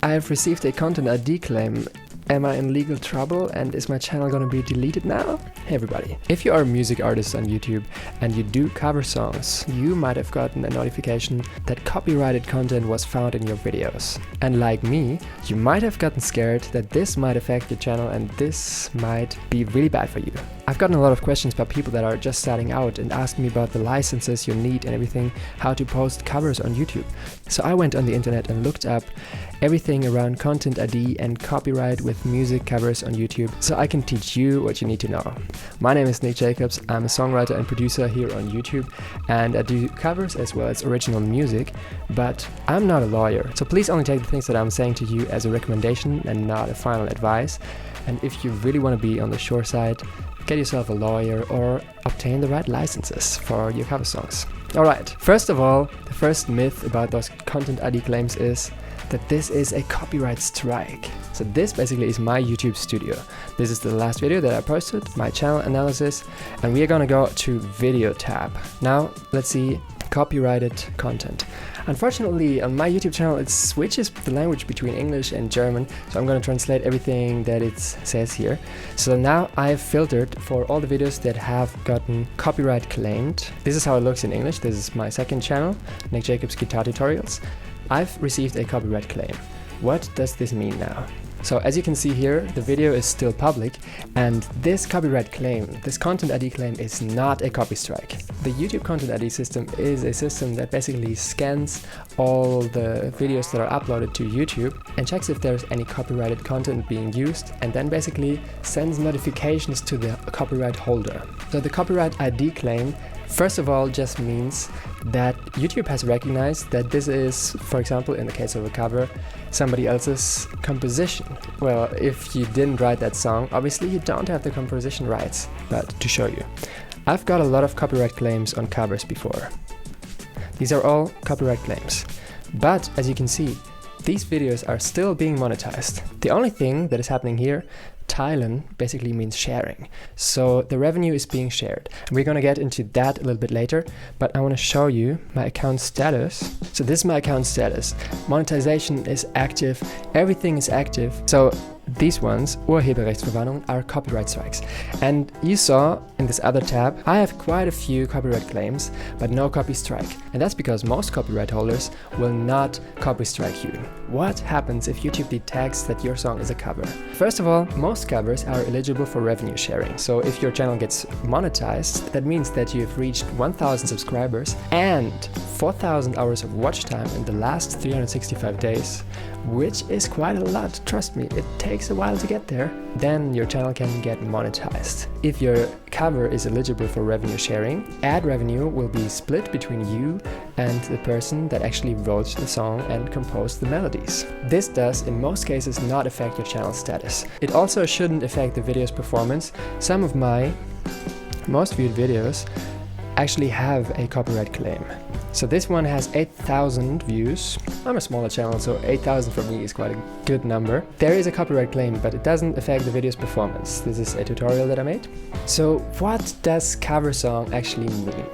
I've received a content ID claim. Am I in legal trouble and is my channel gonna be deleted now? Hey everybody, if you are a music artist on YouTube and you do cover songs, you might have gotten a notification that copyrighted content was found in your videos. And like me, you might have gotten scared that this might affect your channel and this might be really bad for you. I've gotten a lot of questions by people that are just starting out and asked me about the licenses you need and everything, how to post covers on YouTube. So I went on the internet and looked up everything around content ID and copyright with music covers on YouTube, so I can teach you what you need to know. My name is Nick Jacobs, I'm a songwriter and producer here on YouTube, and I do covers as well as original music, but I'm not a lawyer, so please only take the things that I'm saying to you as a recommendation and not a final advice. And if you really want to be on the sure side, get yourself a lawyer or obtain the right licenses for your cover songs. Alright, first of all, the first myth about those content ID claims is that this is a copyright strike. So this basically is my YouTube studio. This is the last video that I posted, my channel analysis, and we are gonna go to video tab. Now, let's see copyrighted content. Unfortunately, on my YouTube channel, it switches the language between English and German, so I'm going to translate everything that it says here. So now I've filtered for all the videos that have gotten copyright claimed. This is how it looks in English. This is my second channel, Nick Jacobs Guitar Tutorials. I've received a copyright claim. What does this mean now? So as you can see here, the video is still public, and this copyright claim, this content ID claim, is not a copy strike. The YouTube content ID system is a system that basically scans all the videos that are uploaded to YouTube and checks if there's any copyrighted content being used, and then basically sends notifications to the copyright holder. So the copyright ID claim first of all just means that YouTube has recognized that this is, for example, in the case of a cover, somebody else's composition. Well, if you didn't write that song, obviously you don't have the composition rights. But to show you, I've got a lot of copyright claims on covers before. These are all copyright claims. But as you can see, these videos are still being monetized. The only thing that is happening here, Teilen basically means sharing. So the revenue is being shared. And we're gonna get into that a little bit later, but I wanna show you my account status. So this is my account status. Monetization is active, everything is active. So these ones, Urheberrechtsverwarnung, are copyright strikes. And you saw in this other tab, I have quite a few copyright claims, but no copy strike. And that's because most copyright holders will not copy strike you. What happens if YouTube detects that your song is a cover? First of all, most covers are eligible for revenue sharing. So if your channel gets monetized, that means that you've reached 1,000 subscribers and 4,000 hours of watch time in the last 365 days, which is quite a lot, trust me, it takes a while to get there. Then your channel can get monetized. If your cover is eligible for revenue sharing, ad revenue will be split between you and the person that actually wrote the song and composed the melodies. This does, in most cases, not affect your channel status. It also shouldn't affect the video's performance. Some of my most viewed videos actually have a copyright claim. So this one has 8,000 views. I'm a smaller channel, so 8,000 for me is quite a good number. There is a copyright claim, but it doesn't affect the video's performance. This is a tutorial that I made. So what does cover song actually mean?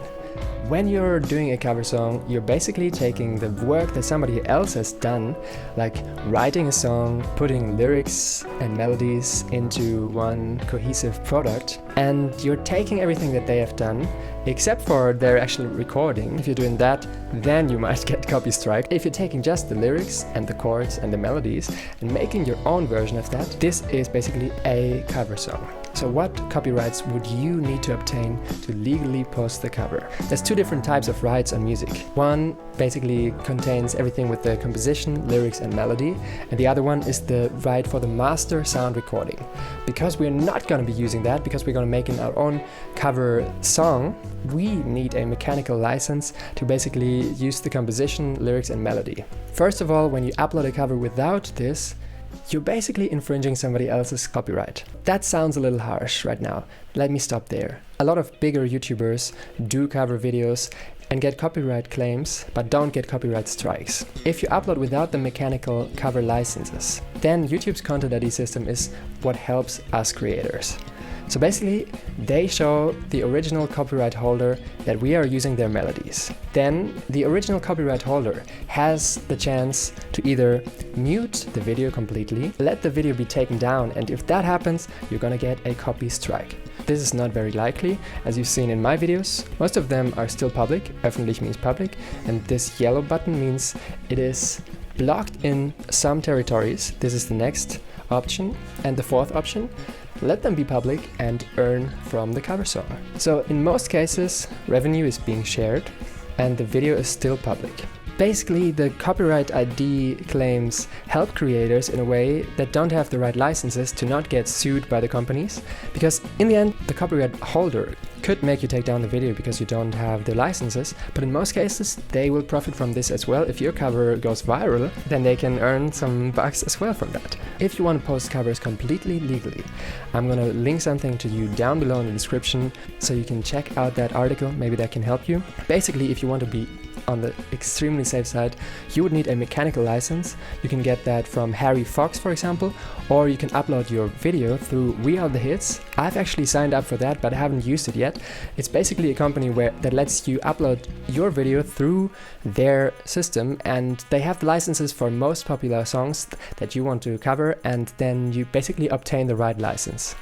When you're doing a cover song, you're basically taking the work that somebody else has done, like writing a song, putting lyrics and melodies into one cohesive product, and you're taking everything that they have done, except for their actual recording. If you're doing that, then you might get copy strike. If you're taking just the lyrics and the chords and the melodies and making your own version of that, this is basically a cover song. So what copyrights would you need to obtain to legally post the cover? There's two different types of rights on music. One basically contains everything with the composition, lyrics and melody, and the other one is the right for the master sound recording. Because we're not going to be using that, because we're going to make in our own cover song, we need a mechanical license to basically use the composition, lyrics and melody. First of all, when you upload a cover without this, you're basically infringing somebody else's copyright. That sounds a little harsh right now. Let me stop there. A lot of bigger YouTubers do cover videos and get copyright claims, but don't get copyright strikes. If you upload without the mechanical cover licenses, then YouTube's Content ID system is what helps us creators. So basically, they show the original copyright holder that we are using their melodies. Then the original copyright holder has the chance to either mute the video completely, let the video be taken down, and if that happens, you're gonna get a copy strike. This is not very likely, as you've seen in my videos. Most of them are still public. Öffentlich means public, and this yellow button means it is blocked in some territories. This is the next option. And the fourth option, let them be public and earn from the cover song. So in most cases, revenue is being shared and the video is still public. Basically, the copyright ID claims help creators in a way that don't have the right licenses to not get sued by the companies, because in the end, the copyright holder could make you take down the video because you don't have the licenses, but in most cases, they will profit from this as well. If your cover goes viral, then they can earn some bucks as well from that. If you want to post covers completely legally, I'm gonna link something to you down below in the description so you can check out that article, maybe that can help you. Basically, if you want to be on the extremely safe side, you would need a mechanical license. You can get that from Harry Fox, for example, or you can upload your video through We Are The Hits. I've actually signed up for that, but I haven't used it yet. It's basically a company that lets you upload your video through their system, and they have the licenses for most popular songs that you want to cover, and then you basically obtain the right license.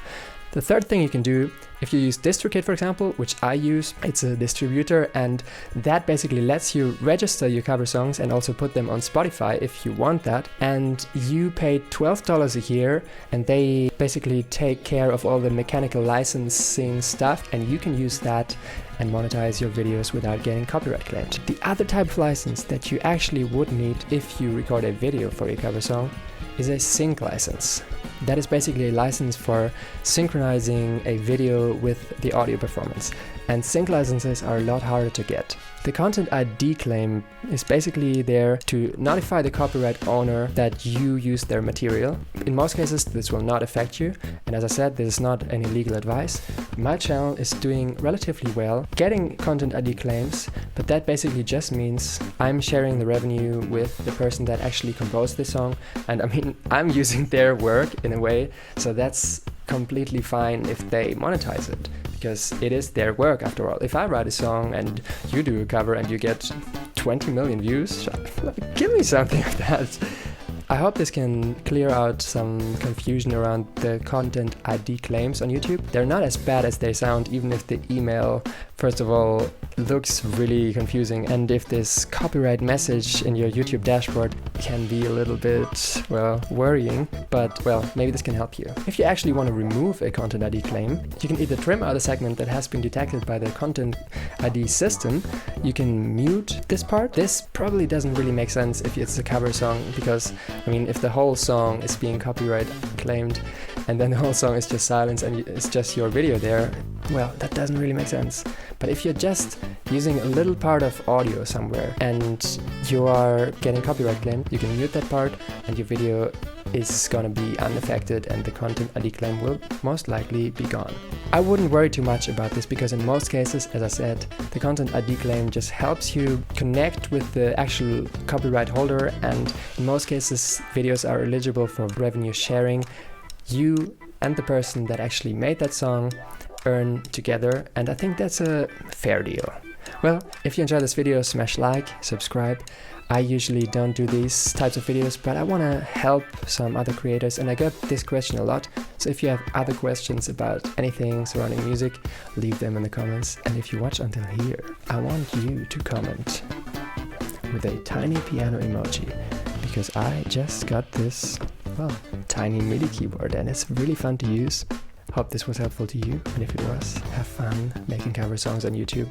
The third thing you can do, if you use DistroKid, for example, which I use, it's a distributor, and that basically lets you register your cover songs and also put them on Spotify if you want that. And you pay $12 a year, and they basically take care of all the mechanical licensing stuff, and you can use that and monetize your videos without getting copyright claimed. The other type of license that you actually would need if you record a video for your cover song is a sync license. That is basically a license for synchronizing a video with the audio performance, and sync licenses are a lot harder to get. The content ID claim is basically there to notify the copyright owner that you used their material. In most cases, this will not affect you, and as I said, this is not any legal advice. My channel is doing relatively well getting content ID claims, but that basically just means I'm sharing the revenue with the person that actually composed this song, and I mean, I'm using their work in a way, so that's completely fine if they monetize it, because it is their work after all. If I write a song and you do a cover and you get 20 million views, give me something of that. I hope this can clear out some confusion around the content ID claims on YouTube. They're not as bad as they sound, even if the email, first of all, looks really confusing, and if this copyright message in your YouTube dashboard can be a little bit, well, worrying, but well, maybe this can help you. If you actually want to remove a content ID claim, you can either trim out a segment that has been detected by the content ID system, you can mute this part. This probably doesn't really make sense if it's a cover song, because I mean, if the whole song is being copyright claimed and then the whole song is just silence and it's just your video there, well, that doesn't really make sense. But if you're just using a little part of audio somewhere and you are getting copyright claimed, you can mute that part and your video is gonna be unaffected and the content ID claim will most likely be gone. I wouldn't worry too much about this, because in most cases, as I said, the content ID claim just helps you connect with the actual copyright holder, and in most cases videos are eligible for revenue sharing. You and the person that actually made that song earn together, and I think that's a fair deal. Well, if you enjoyed this video, smash like, subscribe. I usually don't do these types of videos, but I want to help some other creators, and I got this question a lot. So if you have other questions about anything surrounding music, leave them in the comments. And if you watch until here, I want you to comment with a tiny piano emoji, because I just got this, well, tiny MIDI keyboard and it's really fun to use. Hope this was helpful to you, and if it was, have fun making cover songs on YouTube.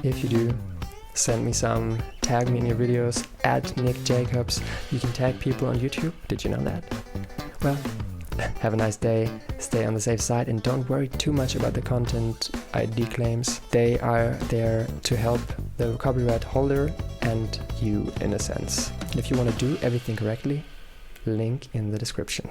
If you do, send me some, tag me in your videos, @NickJacobs. You can tag people on YouTube, did you know that? Well, have a nice day, stay on the safe side, and don't worry too much about the content ID claims. They are there to help the copyright holder and you in a sense. If you want to do everything correctly, link in the description.